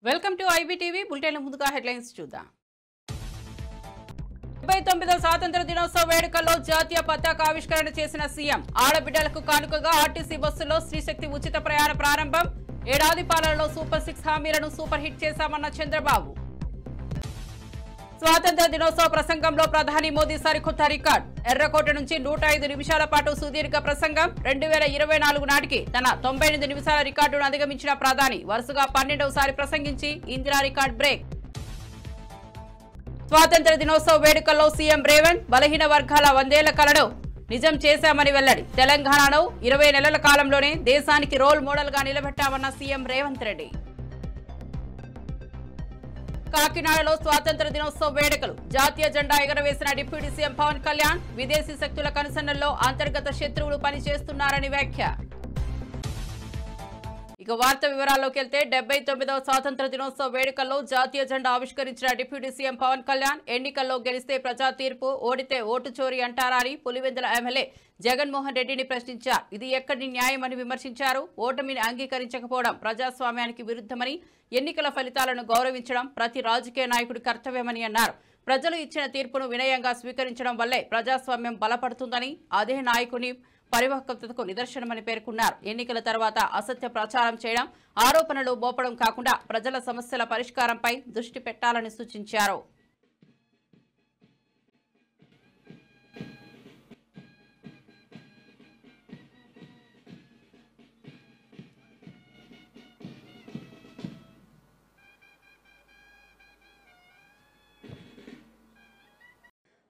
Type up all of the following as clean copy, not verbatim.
Welcome to IBTV bulletin ముందుగా headlines చూద్దాం. 79వ స్వాతంత్ర దినోత్సవ వేడుకల్లో జాతీయ పతాక ఆవిష్కరణ చేసిన సీఎం. ఆడబిడ్డలకు కానుకగా ఆర్టీసీ బస్సుల్లో స్త్రీశక్తి ఉచిత ప్రయాణ ప్రారంభం. ఏడాది పాలనలో సూపర్ 6 హామీలను సూపర్ హిట్ చేశామన్న చంద్రబాబు. స్వాతంత్ర దినోత్సవ ప్రసంగంలో ప్రధాని మోదీ సరికొత్త రికార్డ్. ఎర్రకోట నుంచి 105 నిమిషాల పాటు సుదీర్ఘ ప్రసంగం. 2024 నాటికి తన 98 నిమిషాల రికార్డును అధిగమించిన ప్రధాని వరుసగా 12వసారి ప్రసంగించి ఇందిరా రికార్డ్ బ్రేక్. స్వాతంత్ర దినోత్సవ వేడుకల్లో సీఎం రేవంత్ బలహీన వర్గాల 100 ఏళ్ల కలను నిజం చేశామని వెల్లడి. తెలంగాణలో 20 నెలల కాలంలోనే దేశానికి రోల్ మోడల్ గా నిలబెట్టామన్న సీఎం రేవంత్ రెడ్డి. కాకినాడలో స్వాతంత్ర దినోత్సవ వేడుకలు. జాతీయ జెండా ఎగరవేసిన డిప్యూటీ సీఎం పవన్ కళ్యాణ్. విదేశీ శక్తుల కనుసన్నల్లో అంతర్గత శత్రువులు పనిచేస్తున్నారని వ్యాఖ్య. ఇక వార్త వివరాల్లోకి వెళ్తే 79వ స్వాతంత్ర దినోత్సవ వేడుకల్లో జాతీయ జెండా ఆవిష్కరించిన డిప్యూటీ సీఎం పవన్ కళ్యాణ్ ఎన్నికల్లో గెలిస్తే ప్రజా తీర్పు, ఓడితే ఓటు చోరీ అంటారా అని పులివెందుల ఎమ్మెల్యే జగన్మోహన్ రెడ్డిని ప్రశ్నించారు. ఇది ఎక్కడి న్యాయమని విమర్శించారు. ఓటమిని అంగీకరించకపోవడం ప్రజాస్వామ్యానికి విరుద్ధమని, ఎన్నికల ఫలితాలను గౌరవించడం ప్రతి రాజకీయ నాయకుడి కర్తవ్యమని అన్నారు. ప్రజలు ఇచ్చిన తీర్పును వినయంగా స్వీకరించడం వల్లే ప్రజాస్వామ్యం బలపడుతుందని, అదే నాయకుని పరిపక్వతకు నిదర్శనమని పేర్కొన్నారు. ఎన్నికల తర్వాత అసత్య ప్రచారం చేయడం, ఆరోపణలు మోపడం కాకుండా ప్రజల సమస్యల పరిష్కారంపై దృష్టి పెట్టాలని సూచించారు.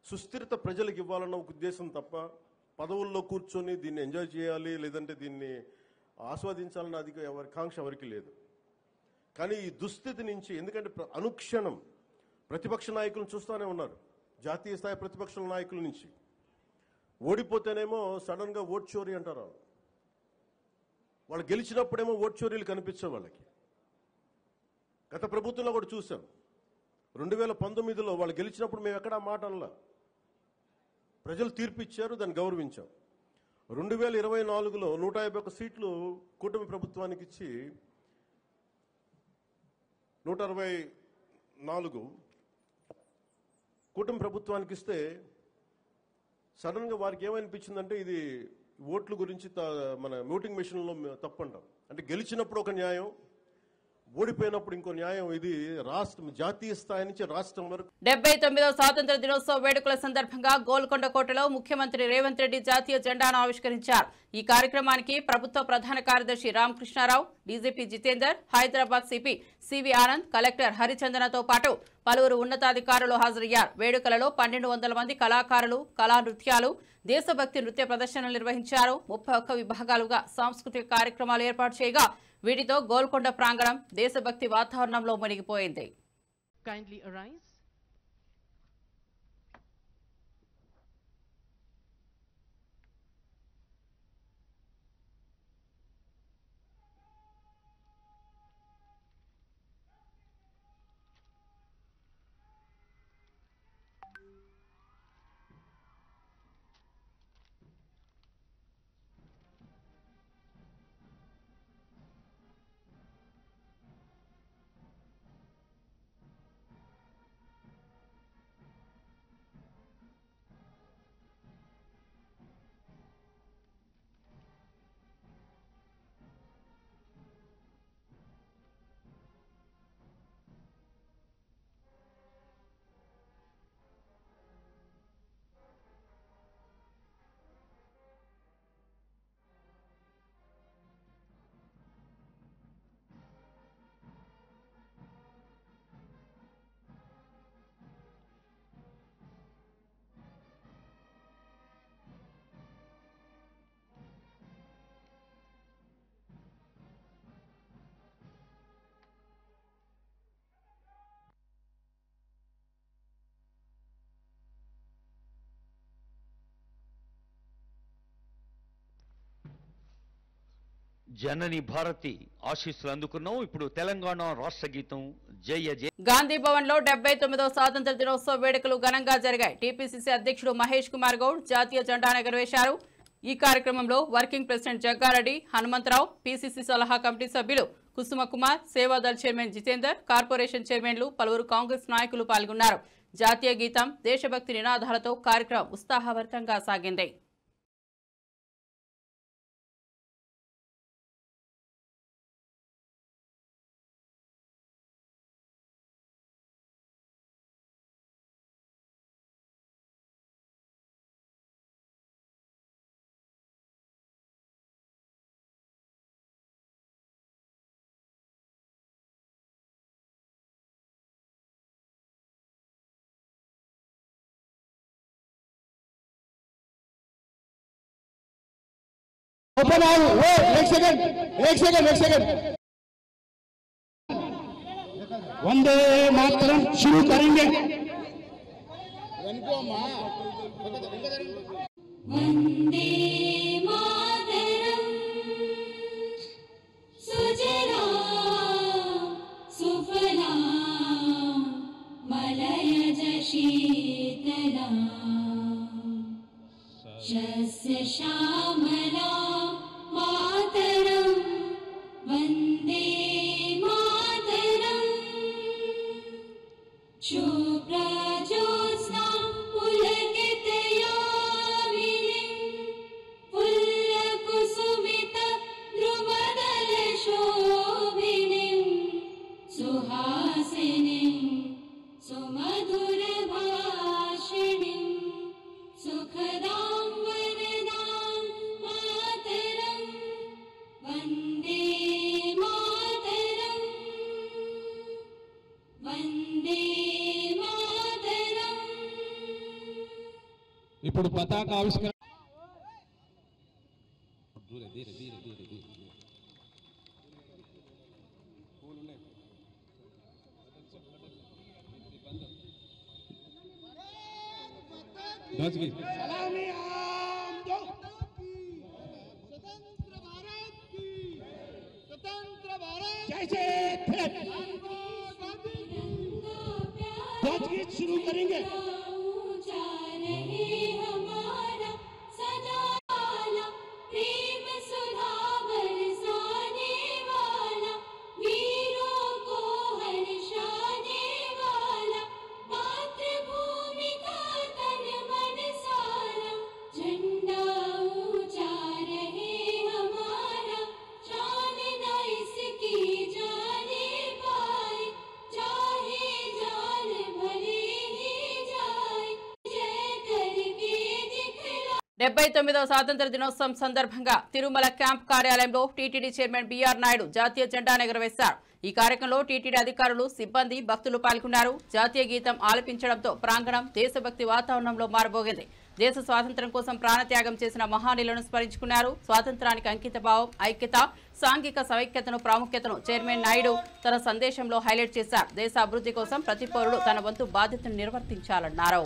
సుస్థిరత ప్రజలకు ఇవ్వాలన్న ఒక ఉద్దేశం తప్ప పదవుల్లో కూర్చొని దీన్ని ఎంజాయ్ చేయాలి, లేదంటే దీన్ని ఆస్వాదించాలన్న ఎవరి కాంక్ష ఎవరికి లేదు. కానీ ఈ దుస్థితి నుంచి, ఎందుకంటే అనుక్షణం ప్రతిపక్ష నాయకులను చూస్తూనే ఉన్నారు. జాతీయ స్థాయి ప్రతిపక్ష నాయకుల నుంచి ఓడిపోతేనేమో సడన్గా ఓట్ చోరీ అంటారు. వాళ్ళు గెలిచినప్పుడేమో ఓట్ చోరీలు కనిపించవు వాళ్ళకి. గత ప్రభుత్వంలో కూడా చూసాం. 2019లో వాళ్ళు గెలిచినప్పుడు మేము ఎక్కడా మాట అనలా. ప్రజలు తీర్పు ఇచ్చారు, దాన్ని గౌరవించాం. 2024లో 151 సీట్లు కూటమి ప్రభుత్వానికి ఇచ్చి 164 కూటమి ప్రభుత్వానికి ఇస్తే సడన్గా వారికి ఏమనిపించిందంటే ఇది ఓట్ల గురించి మన ఓటింగ్ మెషిన్లో తప్పంటాం. అంటే గెలిచినప్పుడు ఒక న్యాయం, ఓడిపోయినప్పుడు ఇంకో న్యాయం. ఇది రాష్ట్రం జాతీయ స్థాయి నుంచి రాష్ట్రం వరకు. 79వ స్వాతంత్ర దినోత్సవ వేడుకల సందర్భంగా గోల్కొండ కోటలో ముఖ్యమంత్రి రేవంత్ రెడ్డి జాతీయ జెండాను ఆవిష్కరించారు. ఈ కార్యక్రమానికి ప్రభుత్వ ప్రధాన కార్యదర్శి Ramakrishna Rao, DGP Jitender, Hyderabad CP CV Anand, collector హరిచందనతో పాటు పలువురు ఉన్నతాధికారులు హాజరయ్యారు. వేడుకలలో 1200 మంది కళాకారులు కళా నృత్యాలు, దేశభక్తి నృత్య ప్రదర్శనలు నిర్వహించారు. 31 విభాగాలుగా సాంస్కృతిక కార్యక్రమాలు ఏర్పాటు చేయగా వీటితో గోల్కొండ ప్రాంగణం దేశభక్తి వాతావరణంలో మునిగిపోయింది. Kindly arise. జనని భారతి ఆశీస్సులు అందుకున్నాం. ఇప్పుడు తెలంగాణ రాష్ట్ర గీతం జయ జయ. గాంధీ భవన్ లో 79వ స్వాతంత్ర దినోత్సవ వేడుకలు ఘనంగా జరిగాయి. టీపీసీసీ అధ్యక్షుడు మహేష్ కుమార్ గౌడ్ జాతీయ జెండాను ఎగురవేశారు. ఈ కార్యక్రమంలో working president Jagga Reddy, Hanumantha Rao, PCC సలహా కమిటీ సభ్యులు కుసుమ కుమార్, సేవాదళ్ చైర్మన్ జితేందర్, కార్పొరేషన్ చైర్మన్లు, పలువురు కాంగ్రెస్ నాయకులు పాల్గొన్నారు. జాతీయ గీతం, దేశభక్తి నినాదాలతో కార్యక్రమం ఉత్సాహభరితంగా సాగింది. ओपन आओ, एक सेकंड वंदे मातरम शुरू करेंगे। वंदे मातरम सुजलां सुफलां मलयज शीतलां शस्य श्यामलां मातरं वन्दे मातरं शुभ्रज्योत्स्नां पुलकितयामिनीं पुल्लकुसुमितद्रुमदलशोभिनीं सुहासिनीं सुमधुरभाषिणीं सुखदां वरदां मातरं वन्दे मातरं वन्दे मातरं। ఇప్పుడు పతాక ఆవిష్కరణ शुरू करेंगे। డెబ్బై 79వ స్వాతంత్ర దినోత్సవం సందర్భంగా తిరుమల క్యాంప్ కార్యాలయంలో టీటీడీ చైర్మన్ బిఆర్ నాయుడు జాతీయ జెండాను ఎగురవేశారు. ఈ కార్యక్రమంలో టీటీడీ అధికారులు, సిబ్బంది, భక్తులు పాల్గొన్నారు. జాతీయ గీతం ఆలపించడంతో ప్రాంగణం దేశభక్తి వాతావరణంలో మారబోగింది. దేశ స్వాతంత్ర్యం కోసం ప్రాణత్యాగం చేసిన మహానీయులను స్మరించుకున్నారు. స్వాతంత్రానికి అంకిత భావం, ఐక్యత, సాంఘిక సమైక్యతను ప్రాముఖ్యతను చైర్మన్ నాయుడు తన సందేశంలో హైలైట్ చేశారు. దేశ అభివృద్ధి కోసం ప్రతి పౌరుడు తన వంతు బాధ్యతను నిర్వర్తించాలన్నారు.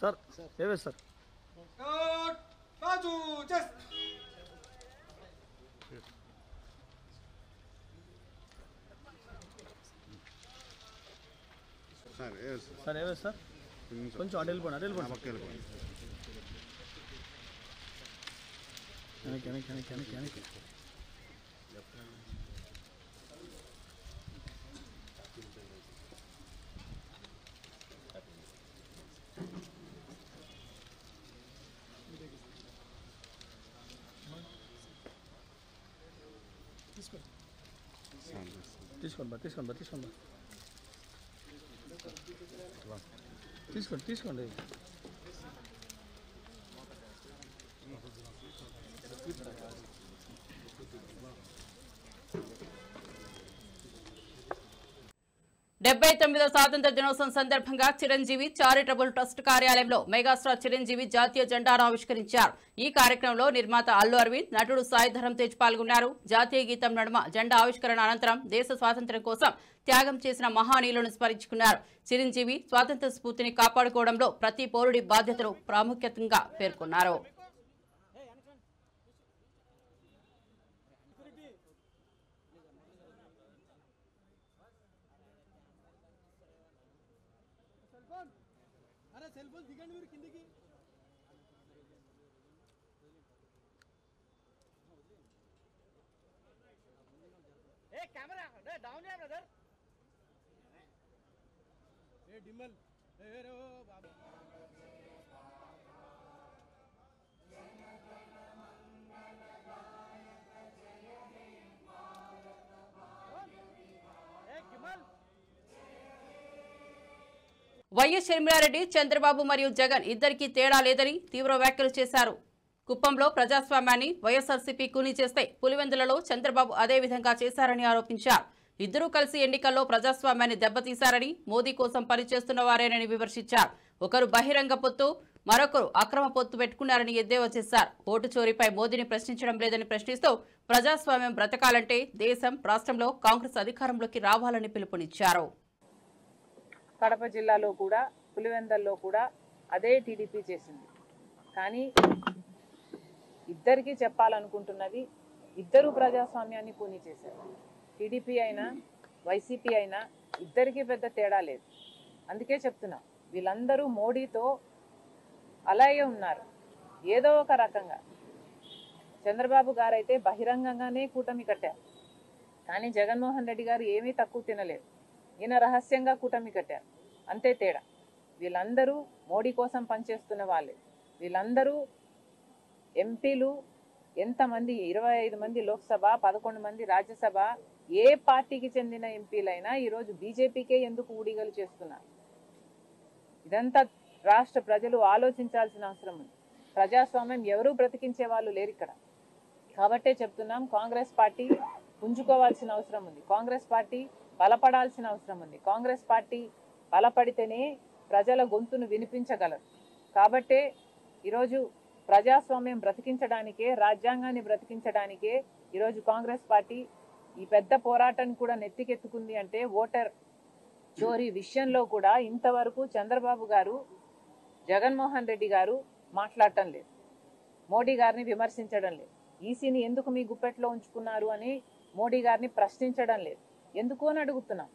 सर ఏవే सर రాజు జస్ सर ఏవే सर కొంచెం అటు వెళ్ళిపోండి వెనక్కి తీసుకోండి 79వ స్వాతంత్ర దినోత్సవం సందర్భంగా చిరంజీవి చారిటబుల్ ట్రస్ట్ కార్యాలయంలో మెగాస్టార్ చిరంజీవి జాతీయ జెండాను ఆవిష్కరించారు. ఈ కార్యక్రమంలో నిర్మాత అల్లు అరవింద్, నటుడు సాయి ధరమ్ తేజ్ పాల్గొన్నారు. జాతీయ గీతం నడుమ జెండా ఆవిష్కరణ అనంతరం దేశ స్వాతంత్ర్యం కోసం త్యాగం చేసిన మహానీయులను స్మరించుకున్నారు. చిరంజీవి స్వాతంత్ర స్ఫూర్తిని కాపాడుకోవడంలో ప్రతి పౌరుడి బాధ్యతను ప్రాముఖ్యంగా పేర్కొన్నారు. వైఎస్ షర్మిలారెడ్డి చంద్రబాబు మరియు జగన్ ఇద్దరికీ తేడా లేదని తీవ్ర వ్యాఖ్యలు చేశారు. కుప్పంలో ప్రజాస్వామ్యాన్ని వైఎస్ఆర్సీపీ కూనీ చేస్తే పులివెందులలో చంద్రబాబు అదే విధంగా చేశారని ఆరోపించారు. ఇద్దరూ కలిసి ఎన్నికల్లో ప్రజాస్వామ్యాన్ని దెబ్బతీశారని, మోదీ కోసం పనిచేస్తున్న వారేనని విమర్శించారు. ఒకరు బహిరంగ పొత్తు, మరొకరు అక్రమ పొత్తు పెట్టుకున్నారని ఎద్దేవా చేశారు. ఓటు చోరీపై మోదీని ప్రశ్నించడం లేదని ప్రశ్నిస్తూ ప్రజాస్వామ్యం బ్రతకాలంటే దేశం, రాష్ట్రంలో కాంగ్రెస్ అధికారంలోకి రావాలని పిలుపునిచ్చారు. కడప జిల్లాలో కూడా, పులివెందల్లో కూడా అదే టీడీపీ చేసింది. కానీ ఇద్దరికీ చెప్పాలనుకుంటున్నది, ఇద్దరు ప్రజాస్వామ్యాన్ని కూనీ చేశారు. టీడీపీ అయినా వైసీపీ అయినా ఇద్దరికీ పెద్ద తేడా లేదు. అందుకే చెప్తున్నా, వీళ్ళందరూ మోడీతో అలాగే ఉన్నారు ఏదో ఒక రకంగా. చంద్రబాబు గారు అయితే బహిరంగంగానే కూటమి కట్టారు. కానీ జగన్మోహన్ రెడ్డి గారు ఏమీ తక్కువ తినలేదు. ఈయన రహస్యంగా కూటమి కట్టారు. అంతే తేడా. వీళ్ళందరూ మోడీ కోసం పనిచేస్తున్న వాళ్ళే. వీళ్ళందరూ ఎంపీలు ఎంతమంది, 25 మంది లోక్సభ, 11 మంది రాజ్యసభ, ఏ పార్టీకి చెందిన ఎంపీలైనా ఈరోజు బీజేపీకే ఎందుకు ఊడిగలు చేస్తున్నారు? ఇదంతా రాష్ట్ర ప్రజలు ఆలోచించాల్సిన అవసరం ఉంది. ప్రజాస్వామ్యం ఎవరూ బ్రతికించే వాళ్ళు లేరు ఇక్కడ. కాబట్టే చెప్తున్నాం, కాంగ్రెస్ పార్టీ పుంజుకోవాల్సిన అవసరం ఉంది. కాంగ్రెస్ పార్టీ బలపడాల్సిన అవసరం ఉంది. కాంగ్రెస్ పార్టీ బలపడితేనే ప్రజల గొంతును వినిపించగలరు. కాబట్టే ఈరోజు ప్రజాస్వామ్యం బ్రతికించడానికే, రాజ్యాంగాన్ని బ్రతికించడానికే ఈరోజు కాంగ్రెస్ పార్టీ ఈ పెద్ద పోరాటాన్ని కూడా నెత్తికెత్తుకుంది. అంటే ఓటర్ చోరీ విషయంలో కూడా ఇంతవరకు చంద్రబాబు గారు, జగన్మోహన్ రెడ్డి గారు మాట్లాడటం లేదు. మోడీ గారిని విమర్శించడం లేదు. ఈసీని ఎందుకు మీ గుప్పెట్లో ఉంచుకున్నారు అని మోడీ గారిని ప్రశ్నించడం లేదు. ఎందుకు అని అడుగుతున్నాం.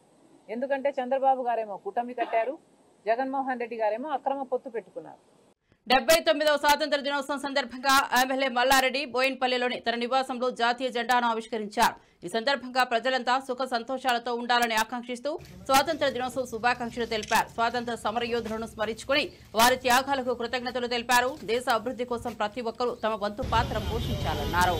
ఎందుకంటే చంద్రబాబు గారేమో కూటమి కట్టారు, జగన్మోహన్ రెడ్డి గారేమో అక్రమ పొత్తు పెట్టుకున్నారు. 79వ స్వాతంత్ర దినోత్సవం సందర్భంగా ఎమ్మెల్యే మల్లారెడ్డి బోయిన్పల్లిలోని తన నివాసంలో జాతీయ జెండాను ఆవిష్కరించారు. ఈ సందర్భంగా ప్రజలంతా సుఖ సంతోషాలతో ఉండాలని ఆకాంక్షిస్తూ స్వాతంత్ర దినోత్సవ శుభాకాంక్షలు తెలిపారు. స్వాతంత్ర సమరయోధులను స్మరించుకుని వారి త్యాగాలకు కృతజ్ఞతలు తెలిపారు. దేశ అభివృద్ధి కోసం ప్రతి ఒక్కరూ తమ వంతు పాత్ర పోషించాలన్నారు.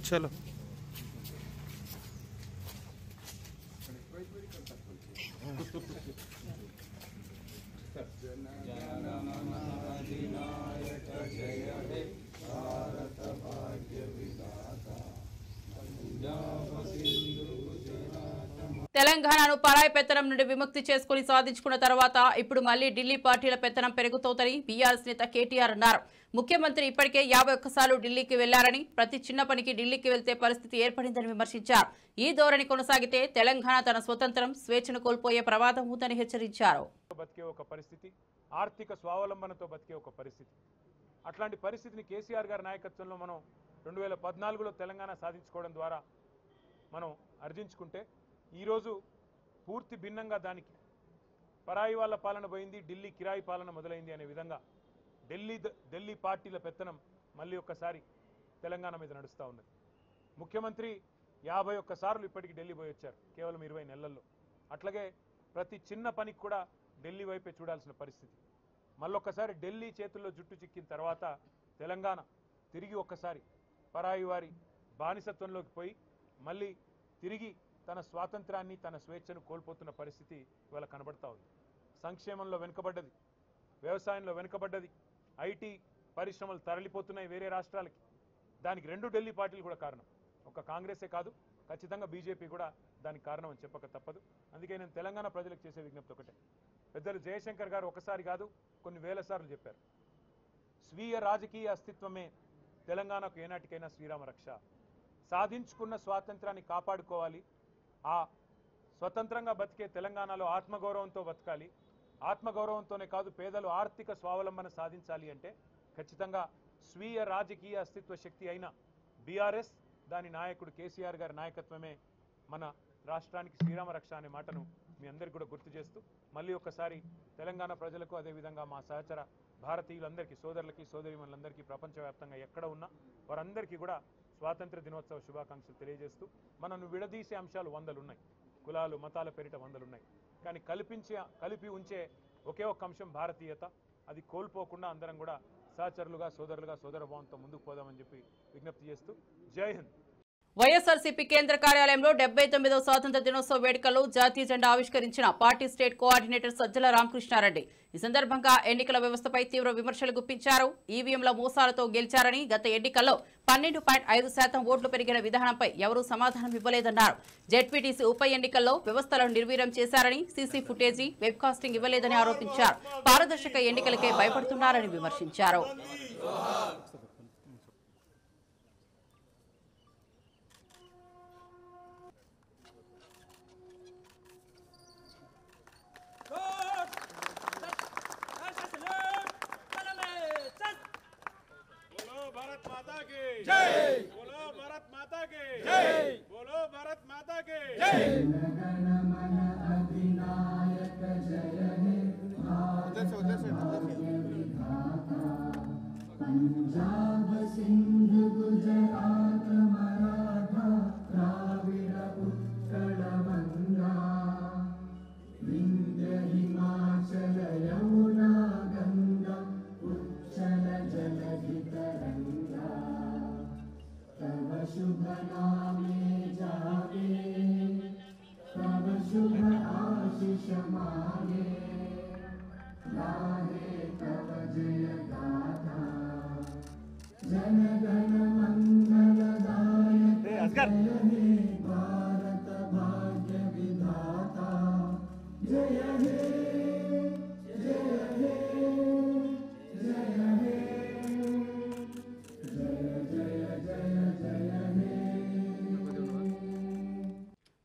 चलो తెలంగాణను పరాయి పెత్తనం నుండి విముక్తి చేసుకుని సాధించుకున్న తర్వాత ఇప్పుడు మళ్లీ ఢిల్లీ పార్టీల పెత్తనం పెరుగుతోందని బీఆర్ఎస్ నేత కేటీఆర్ అన్నారు. ముఖ్యమంత్రి ఇప్పటికే 51 సార్లు ఢిల్లీకి వెళ్లారని, ప్రతి చిన్న పనికి ఢిల్లీకి వెళ్తే పరిస్థితి ఏర్పడిందని విమర్శించారు. ఈ ధోరణి కొనసాగితే తెలంగాణ తన స్వతంత్రం, స్వేచ్ఛను కోల్పోయే ప్రమాదం ఉందని హెచ్చరించారు. బతికే ఒక పరిస్థితి, ఆర్థిక స్వావలంబనతో బతికే ఒక పరిస్థితి, అట్లాంటి పరిస్థితిని కేసీఆర్ గారి నాయకత్వంలో మనం 2014లో తెలంగాణ సాధించుకోవడం ద్వారా మనం ఆర్జించుకుంటే ఈరోజు పూర్తి భిన్నంగా దానికి పరాయి వాళ్ళ పాలన పోయింది, ఢిల్లీ కిరాయి పాలన మొదలైంది అనే విధంగా ఢిల్లీ పార్టీల పెత్తనం మళ్ళీ ఒక్కసారి తెలంగాణ మీద నడుస్తూ ఉన్నది. ముఖ్యమంత్రి 51 సార్లు ఇప్పటికి ఢిల్లీ పోయి వచ్చారు కేవలం 20 నెలల్లో. అట్లాగే ప్రతి చిన్న పనికి కూడా ఢిల్లీ వైపే చూడాల్సిన పరిస్థితి. మళ్ళొక్కసారి ఢిల్లీ చేతుల్లో జుట్టు చిక్కిన తర్వాత తెలంగాణ తిరిగి ఒక్కసారి పరాయి వారి బానిసత్వంలోకి పోయి మళ్ళీ తిరిగి తన స్వాతంత్రాన్ని, తన స్వేచ్ఛను కోల్పోతున్న పరిస్థితి ఇవాళ కనబడతా ఉంది. సంక్షేమంలో వెనుకబడ్డది, వ్యవసాయంలో వెనుకబడ్డది, ఐటీ పరిశ్రమలు తరలిపోతున్నాయి వేరే రాష్ట్రాలకి. దానికి 2 ఢిల్లీ పార్టీలు కూడా కారణం. ఒక కాంగ్రెసే కాదు, ఖచ్చితంగా బీజేపీ కూడా దానికి కారణం అని చెప్పక తప్పదు. అందుకే నేను తెలంగాణ ప్రజలకు చేసే విజ్ఞప్తి ఒకటే. పెద్దలు జయశంకర్ గారు ఒకసారి కాదు కొన్ని వేల సార్లు చెప్పారు, స్వీయ రాజకీయ అస్తిత్వమే తెలంగాణకు ఏనాటికైనా శ్రీరామ రక్ష. సాధించుకున్న స్వాతంత్రాన్ని కాపాడుకోవాలి, ఆ స్వతంత్రంగా బతికే తెలంగాణలో ఆత్మగౌరవంతో బతకాలి. ఆత్మగౌరవంతోనే కాదు పేదలు ఆర్థిక స్వావలంబన సాధించాలి అంటే ఖచ్చితంగా స్వీయ రాజకీయ అస్తిత్వ శక్తి అయిన బీఆర్ఎస్, దాని నాయకుడు కేసీఆర్ గారి నాయకత్వమే మన రాష్ట్రానికి శ్రీరామ రక్ష అనే మాటను మీ అందరికీ కూడా గుర్తు చేస్తూ మళ్ళీ ఒకసారి తెలంగాణ ప్రజలకు, అదేవిధంగా మా సహచర భారతీయులందరికీ, సోదరులకి, సోదరీమణులందరికీ ప్రపంచవ్యాప్తంగా ఎక్కడ ఉన్నా వారందరికీ కూడా స్వాతంత్ర దినోత్సవ శుభాకాంక్షలు తెలియజేస్తూ, మనం విడదీసే అంశాలు 100 ఉన్నాయి, కులాలు మతాల పేరిట 100 ఉన్నాయి, కానీ కలిపి ఉంచే ఒకే ఒక్క అంశం భారతీయత. అది కోల్పోకుండా అందరం కూడా సహచరులుగా, సోదరులుగా, సోదరభావంతో ముందుకు పోదామని చెప్పి విజ్ఞప్తి చేస్తూ జై హింద్. వైఎస్ఆర్సీపీ కేంద్ర కార్యాలయంలో 79వ స్వాతంత్ర దినోత్సవ వేడుకల్లో జాతీయ జెండా ఆవిష్కరించిన party state coordinator Sajjala Ramakrishna Reddy ఈ సందర్భంగా ఎన్నికల వ్యవస్థపై తీవ్ర విమర్శలు గుప్పించారు. ఈవీఎంల మోసాలతో గెలిచారని, గత ఎన్నికల్లో 12.5% ఓట్లు పెరిగిన విధానంపై ఎవరూ సమాధానం ఇవ్వలేదన్నారు. జెడ్పీటీసీ ఉప ఎన్నికల్లో వ్యవస్థలను నిర్వీర్యం చేశారని, సీసీ ఫుటేజీ, వెబ్కాస్టింగ్ ఇవ్వలేదని ఆరోపించారు. పారదర్శక ఎన్నికలకే భయపడుతున్నారని విమర్శించారు.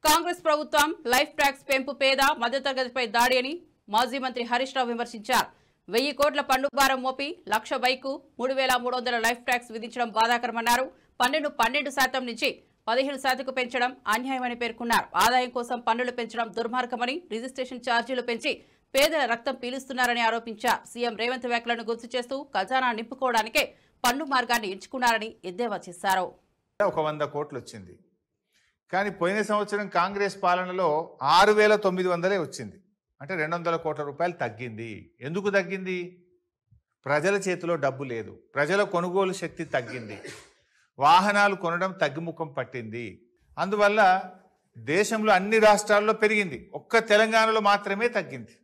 కాంగ్రెస్ ప్రభుత్వం లైఫ్ ట్యాక్స్ పెంపు పేద మధ్యతరగతిపై దాడి అని మాజీ మంత్రి హరీష్ రావు విమర్శించారు. 1000 కోట్ల పన్ను భారం మోపి 1,00,000 బైకు 3,300 లైఫ్ ట్యాక్స్ విధించడం బాధాకరమన్నారు. 12% నుంచి 15% పెంచడం అన్యాయమని పేర్కొన్నారు. ఆదాయం కోసం పన్నులు పెంచడం దుర్మార్గమని, రిజిస్ట్రేషన్ ఛార్జీలు పెంచి పేదల రక్తం పీలుస్తున్నారని ఆరోపించారు. సీఎం రేవంత్ వ్యాఖ్యలను గుర్తు చేస్తూ ఖజానా నింపుకోవడానికే పన్ను మార్గాన్ని ఎంచుకున్నారని ఎద్దేవా చేశారు. 100 కోట్లు వచ్చింది, కానీ పోయిన సంవత్సరం కాంగ్రెస్ పాలనలో 6,900 వచ్చింది. అంటే 200 కోట్ల రూపాయలు తగ్గింది. ఎందుకు తగ్గింది? ప్రజల చేతిలో డబ్బు లేదు, ప్రజల కొనుగోలు శక్తి తగ్గింది, వాహనాలు కొనడం తగ్గుముఖం పట్టింది. అందువల్ల దేశంలో అన్ని రాష్ట్రాల్లో పెరిగింది, ఒక్క తెలంగాణలో మాత్రమే తగ్గింది.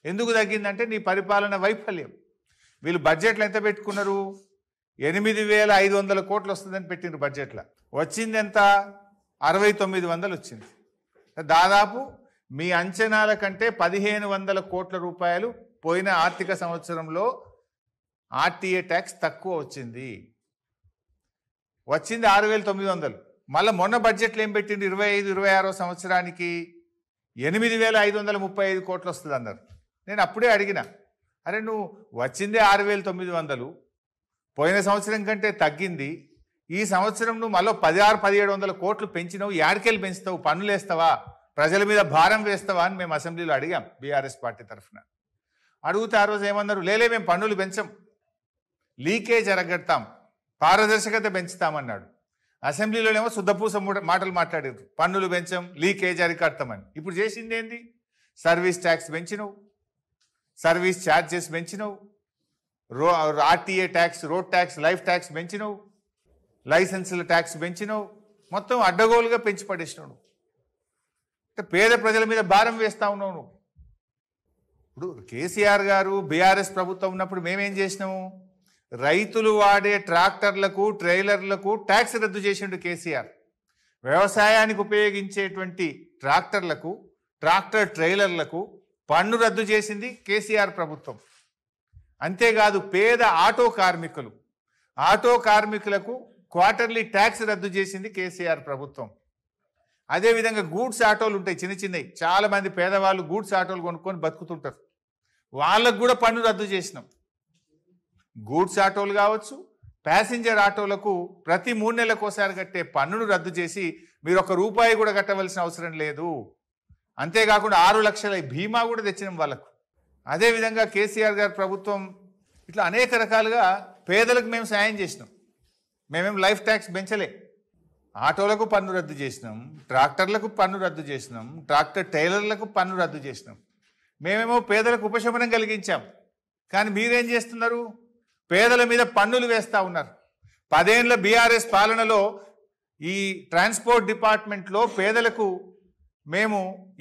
ఎందుకు తగ్గిందంటే నీ పరిపాలన వైఫల్యం. వీళ్ళు బడ్జెట్లు ఎంత పెట్టుకున్నారు? 8,500 కోట్లు వస్తుందని పెట్టినారు బడ్జెట్లో. వచ్చింది ఎంత? 6,900 వచ్చింది. దాదాపు మీ అంచనాల కంటే 1500 కోట్ల రూపాయలు పోయిన ఆర్థిక సంవత్సరంలో ఆర్టీఏ ట్యాక్స్ తక్కువ వచ్చింది 6900. మళ్ళీ మొన్న బడ్జెట్లో ఏం పెట్టింది 25-26 సంవత్సరానికి 8535 కోట్లు వస్తుంది అన్నారు. నేను అప్పుడే అడిగిన, అరే నువ్వు వచ్చిందే 6900, పోయిన సంవత్సరం కంటే తగ్గింది, ఈ సంవత్సరం నువ్వు మళ్ళీ 1600-1700 కోట్లు పెంచినావు, యాడికెళ్ళి పెంచుతావు, పన్నులు వేస్తావా, ప్రజల మీద భారం వేస్తావా అని మేము అసెంబ్లీలో అడిగాం బీఆర్ఎస్ పార్టీ తరఫున. అడిగితే ఆ రోజు ఏమన్నారు, లేలే మేము పన్నులు పెంచం, లీకేజ్ అరగడతాం, పారదర్శకత పెంచుతామన్నాడు. అసెంబ్లీలోనేమో శుద్ధపూస మాటలు మాట్లాడారు, పన్నులు పెంచం, లీకేజ్ అరికడతామని. ఇప్పుడు చేసింది ఏంది? సర్వీస్ ట్యాక్స్ పెంచినవు, సర్వీస్ ఛార్జెస్ పెంచినవు, RTA tax, road tax, life tax పెంచినవు, లైసెన్సుల ట్యాక్స్ పెంచినవు, మొత్తం అడ్డగోలుగా పెంచి పడేసినావు. పేద ప్రజల మీద భారం వేస్తా ఉన్నావు నువ్వు. ఇప్పుడు కేసీఆర్ గారు బీఆర్ఎస్ ప్రభుత్వం ఉన్నప్పుడు మేమేం చేసినాము, రైతులు వాడే ట్రాక్టర్లకు ట్రైలర్లకు ట్యాక్స్ రద్దు చేసిండు కేసీఆర్. వ్యవసాయానికి ఉపయోగించేటువంటి ట్రాక్టర్లకు ట్రాక్టర్ ట్రైలర్లకు పన్ను రద్దు చేసింది కేసీఆర్ ప్రభుత్వం. అంతేకాదు పేద ఆటో కార్మికులకు క్వార్టర్లీ ట్యాక్స్ రద్దు చేసింది కేసీఆర్ ప్రభుత్వం. అదేవిధంగా గూడ్స్ ఆటోలు ఉంటాయి చిన్న చిన్నవి, చాలామంది పేదవాళ్ళు గూడ్స్ ఆటోలు కొనుక్కొని బతుకుతుంటారు, వాళ్ళకు కూడా పన్ను రద్దు చేసినాం. గూడ్స్ ఆటోలు కావచ్చు, ప్యాసింజర్ ఆటోలకు ప్రతి 3 నెలలకోసారి కట్టే పన్నును రద్దు చేసి మీరు ₹1 కూడా కట్టవలసిన అవసరం లేదు. అంతేకాకుండా 6 లక్షల బీమా కూడా తెచ్చినాం వాళ్ళకు. అదేవిధంగా కేసీఆర్ గారి ప్రభుత్వం ఇట్లా అనేక రకాలుగా పేదలకు మేము సాయం చేసినాం. మేమేం లైఫ్ ట్యాక్స్ పెంచలే, ఆటోలకు పన్ను రద్దు చేసినాం, ట్రాక్టర్లకు పన్ను రద్దు చేసినాం, ట్రాక్టర్ టైలర్లకు పన్ను రద్దు చేసినాం. మేమేమో పేదలకు ఉపశమనం కలిగించాం. కానీ మీరేం చేస్తున్నారు, పేదల మీద పన్నులు వేస్తూ ఉన్నారు. 10 ఏళ్ల బీఆర్ఎస్ పాలనలో ఈ ట్రాన్స్పోర్ట్ డిపార్ట్మెంట్లో పేదలకు మేము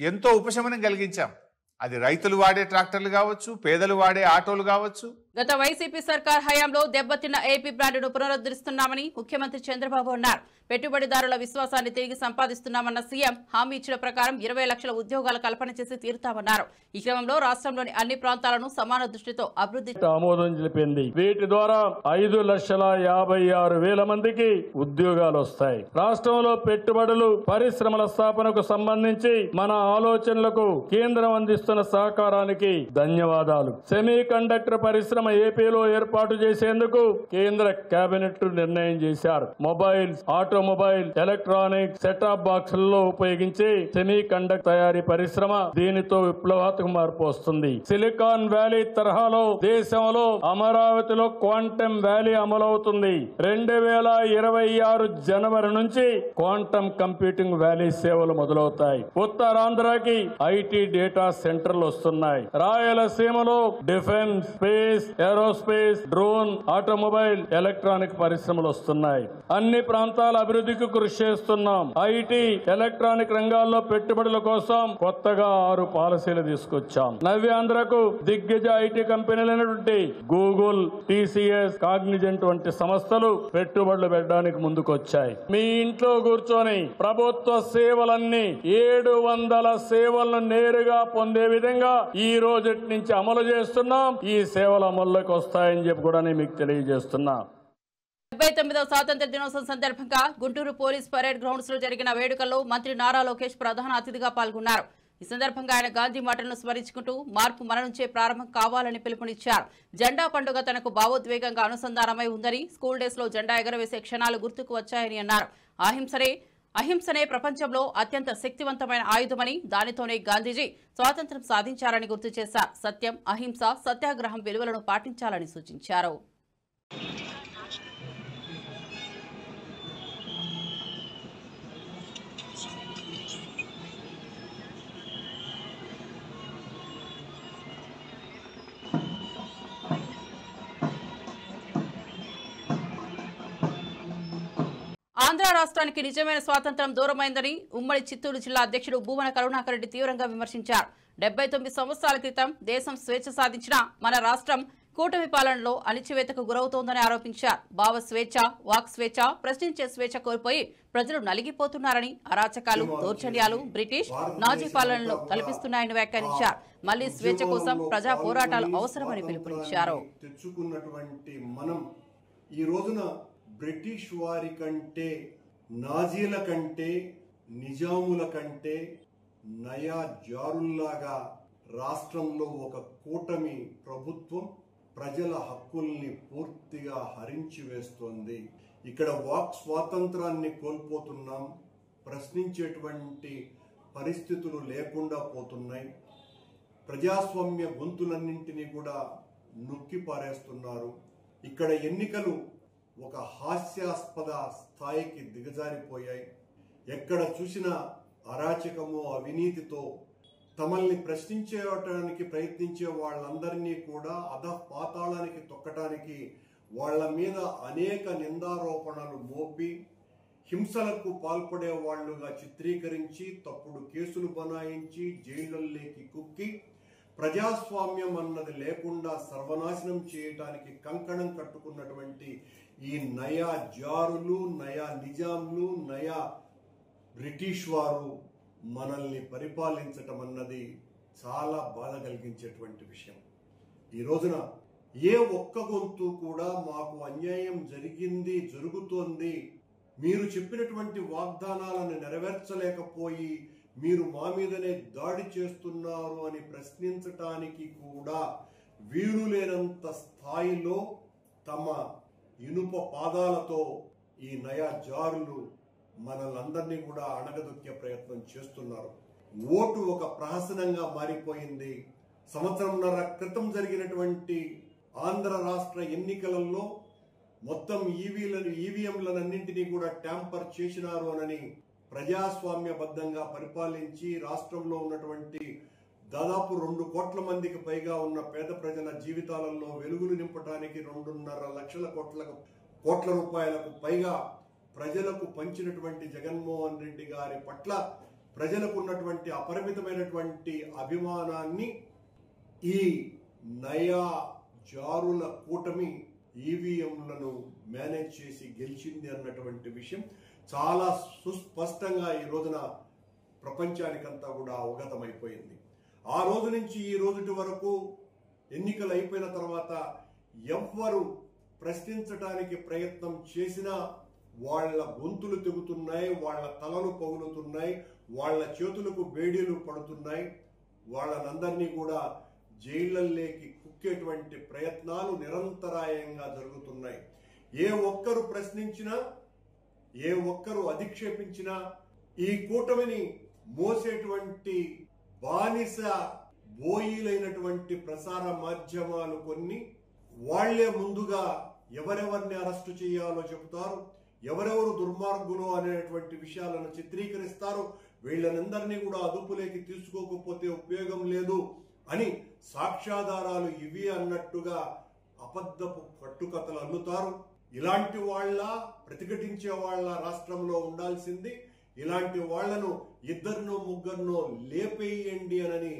ఎంతో ఉపశమనం కలిగించాం. అది రైతులు వాడే ట్రాక్టర్లు కావచ్చు, పేదలు వాడే ఆటోలు కావచ్చు. గత వైసీపీ సర్కార్ హయాంలో దెబ్బతిన్న ఏపీ బ్రాండ్ను పునరుద్ధరిస్తున్నామని ముఖ్యమంత్రి చంద్రబాబు అన్నారు. పెట్టుబడిదారుల విశ్వాసాన్ని తిరిగి సంపాదిస్తున్నామన్న సీఎం హామీ ఇచ్చిన ప్రకారం 20 లక్షల ఉద్యోగాల కల్పన చేసి తీరుతామన్నారు. ఈ క్రమంలో రాష్ట్రంలోని అన్ని ప్రాంతాలను సమాన దృష్టితో అభివృద్ధి ఆమోదం తెలిపింది. వీటి ద్వారా 5,56,000 మందికి ఉద్యోగాలు వస్తాయి. రాష్ట్రంలో పెట్టుబడులు పరిశ్రమల స్థాపనకు సంబంధించి మన ఆలోచనలకు కేంద్రం అందిస్తున్న సహకారానికి ధన్యవాదాలు. సెమీ కండక్టర్ పరిశ్రమ ఏపీలో ఏర్పాటు చేసేందుకు కేంద్ర కేబినెట్ నిర్ణయం చేశారు. మొబైల్స్, ఆటోమొబైల్, ఎలక్ట్రానిక్ సెటాప్ బాక్సుల్లో ఉపయోగించే సెమీ కండక్టర్ తయారీ పరిశ్రమ దీనితో విప్లవాత్మక మార్పు వస్తుంది. సిలికాన్ వ్యాలీ తరహాలో దేశంలో అమరావతిలో క్వాంటమ్ వ్యాలీ అమలవుతుంది. 2026 జనవరి నుంచి క్వాంటమ్ కంప్యూటింగ్ వ్యాలీ సేవలు మొదలవుతాయి. ఉత్తరాంధ్రకి ఐటీ డేటా సెంటర్లు వస్తున్నాయి. రాయలసీమలో defence, space, aerospace, drone, automobile, electronic పరిశ్రమలు వస్తున్నాయి. అన్ని ప్రాంతాల అభివృద్ధికి కృషి చేస్తున్నాం. ఐటీ, ఎలక్ట్రానిక్ రంగాల్లో పెట్టుబడుల కోసం కొత్తగా 6 పాలసీలు తీసుకొచ్చాం. నవ్యాంధ్రకు దిగ్గజ ఐటీ కంపెనీలైనటువంటి గూగుల్, టీసీఎస్, కాగ్నిజెంట్ వంటి సంస్థలు పెట్టుబడులు పెట్టడానికి ముందుకొచ్చాయి. మీ ఇంట్లో కూర్చొని ప్రభుత్వ సేవలన్నీ 700 సేవలను నేరుగా పొందే విధంగా ఈ రోజు నుంచి అమలు చేస్తున్నాం. ఈ సేవలు అమల్లోకి వస్తాయని చెప్పి కూడా నేను మీకు తెలియజేస్తున్నా. 79వ స్వాతంత్ర దినోత్సవం సందర్భంగా గుంటూరు పోలీస్ పరేడ్ గ్రౌండ్స్ లో జరిగిన వేడుకల్లో మంత్రి నారా లోకేష్ ప్రధాన అతిథిగా పాల్గొన్నారు. ఈ సందర్భంగా ఆయన గాంధీ మాటలను స్మరించుకుంటూ మార్పు మన నుంచే ప్రారంభం కావాలని పిలుపునిచ్చారు. జెండా పండుగ తనకు భావోద్వేగంగా అనుసంధానమై ఉందని, స్కూల్ డేస్ లో జెండా ఎగరవేసే క్షణాలు గుర్తుకు వచ్చాయని అన్నారు. అహింసనే ప్రపంచంలో అత్యంత శక్తివంతమైన ఆయుధమని, దానితోనే గాంధీజీ స్వాతంత్ర్యం సాధించారని గుర్తు చేశారు. సత్యం, అహింస, సత్యాగ్రహం విలువలను పాటించాలని సూచించారు. ఆంధ్ర రాష్ట్రానికి నిజమైన స్వాతంత్ర్యం దూరమైందని ఉమ్మడి చిత్తూరు జిల్లా అధ్యక్షుడు భూమన కరుణాకర్ రెడ్డి తీవ్రంగా విమర్శించారు. 79 సంవత్సరాల క్రితం దేశం స్వేచ్ఛ సాధించిన మన రాష్ట్రం కూటమి పాలనలో అణిచివేతకు గురవుతోందని ఆరోపించారు. భావ స్వేచ్ఛ, వాక్ స్వేచ్ఛ, ప్రశ్నించే స్వేచ్ఛ కోల్పోయి ప్రజలు నలిగిపోతున్నారని, అరాచకాలు, దౌర్జన్యాలు బ్రిటిష్ నాజీ పాలనలో కల్పిస్తున్నాయని వ్యాఖ్యానించారు. మళ్లీ స్వేచ్ఛ కోసం ప్రజా పోరాటాలు అవసరమని పిలుపునిచ్చారు. తెచ్చుకున్నటువంటి మనం ఈ రోజున బ్రిటిష్ వారి కంటే, నాజీల కంటే, నిజాముల కంటే నయా జారుల్లాగా రాష్ట్రంలో ఒక కూటమి ప్రభుత్వం ప్రజల హక్కుల్ని పూర్తిగా హరించి వేస్తోంది. ఇక్కడ వాక్ స్వాతంత్రాన్ని కోల్పోతున్నాం, ప్రశ్నించేటువంటి పరిస్థితులు లేకుండా పోతున్నాయి. ప్రజాస్వామ్య గొంతులన్నింటినీ కూడా నొక్కి పారేస్తున్నారు. ఇక్కడ ఎన్నికలు ఒక హాస్యాస్పద స్థాయికి దిగజారిపోయాయి. ఎక్కడ చూసినా అరాచకము, అవినీతితో తమల్ని ప్రశ్నించేయటానికి ప్రయత్నించే వాళ్ళందరినీ కూడా అధపాతాళానికి తొక్కటానికి వాళ్ల మీద అనేక నిందారోపణలు మోపి హింసలకు పాల్పడే వాళ్లుగా చిత్రీకరించి తప్పుడు కేసులు బనాయించి జైళ్లలోకి కుక్కి ప్రజాస్వామ్యం అన్నది లేకుండా సర్వనాశనం చేయటానికి కంకణం కట్టుకున్నటువంటి ఈ నయా జారులు, నయా నిజాంలు, నయా బ్రిటిష్ వారు మనల్ని పరిపాలించటం అన్నది చాలా బాధ కలిగించేటువంటి విషయం. ఈ రోజున ఏ ఒక్క గొంతు కూడా మాకు అన్యాయం జరిగింది, జరుగుతోంది, మీరు చెప్పినటువంటి వాగ్దానాలను నెరవేర్చలేకపోయి మీరు మా మీదనే దాడి చేస్తున్నారు అని ప్రశ్నించటానికి కూడా వీరు లేనంత స్థాయిలో తమ ఇనుప పాదాలతో ఈ నయా జారులు మనల్ని కూడా అణగదొక్కే ప్రయత్నం చేస్తున్నారు. ఓటు ఒక ప్రహసనంగా మారిపోయింది. సంవత్సరంన్నర క్రితం జరిగినటువంటి ఆంధ్ర రాష్ట్ర ఎన్నికలలో మొత్తం ఈవీఎంలన్నింటినీ కూడా ట్యాంపర్ చేసినారు అని ప్రజాస్వామ్యబద్ధంగా పరిపాలించి రాష్ట్రంలో ఉన్నటువంటి దాదాపు 2 కోట్ల మందికి పైగా ఉన్న పేద ప్రజల జీవితాలలో వెలుగులు నింపడానికి 2.5 లక్షల కోట్ల రూపాయలకు పైగా ప్రజలకు పంచినటువంటి జగన్మోహన్ రెడ్డి గారి పట్ల ప్రజలకు ఉన్నటువంటి అపరిమితమైనటువంటి అభిమానాన్ని ఈ నయా జారుల కూటమి ఈవీఎంలను మేనేజ్ చేసి గెలిచింది అన్నటువంటి విషయం చాలా సుస్పష్టంగా ఈ రోజున ప్రపంచానికంతా కూడా అవగతమైపోయింది. ఆ రోజు నుంచి ఈ రోజుటి వరకు ఎన్నికలు అయిపోయిన తర్వాత ఎవ్వరు ప్రశ్నించడానికి ప్రయత్నం చేసినా వాళ్ళ గొంతులు తెగుతున్నాయి, వాళ్ళ తలలు పగులుతున్నాయి, వాళ్ళ చేతులకు బేడీలు పడుతున్నాయి. వాళ్ళనందరినీ కూడా జైళ్లలోకి కుక్కేటువంటి ప్రయత్నాలు నిరంతరాయంగా జరుగుతున్నాయి. ఏ ఒక్కరు ప్రశ్నించినా, ఏ ఒక్కరు అధిక్షేపించినా ఈ కూటమిని మోసేటువంటి బానిస బోయిలైనటువంటి ప్రసార మాధ్యమాలు కొన్ని వాళ్లే ముందుగా ఎవరెవరిని అరెస్టు చేయాలో చెబుతారు, ఎవరెవరు దుర్మార్గులు అనేటువంటి విషయాలను చిత్రీకరిస్తారు. వీళ్ళనందరినీ కూడా అదుపులోకి తీసుకోకపోతే ఉపయోగం లేదు అని సాక్ష్యాధారాలు ఇవి అన్నట్టుగా అబద్ధపు కట్టుకథలు అల్లుతారు. ఇలాంటి వాళ్ళ ప్రతిఘటించే వాళ్ళ రాష్ట్రంలో ఉండాల్సింది. ఇలాంటి వాళ్లను 2-3 లేపేయండి అని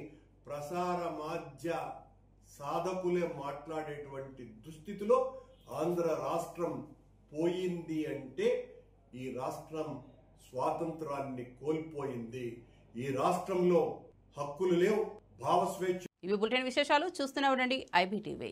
ప్రసార మాధ్య సాధకులే మాట్లాడేటువంటి దుస్థితిలో ఆంధ్ర రాష్ట్రం పోయింది అంటే ఈ రాష్ట్రం స్వాతంత్రాన్ని కోల్పోయింది. ఈ రాష్ట్రంలో హక్కులు లేవు, భావస్వేచ్ఛ. ఇవి బులెటిన్ విశేషాలు. చూస్తూనే ఉండండి IBTV.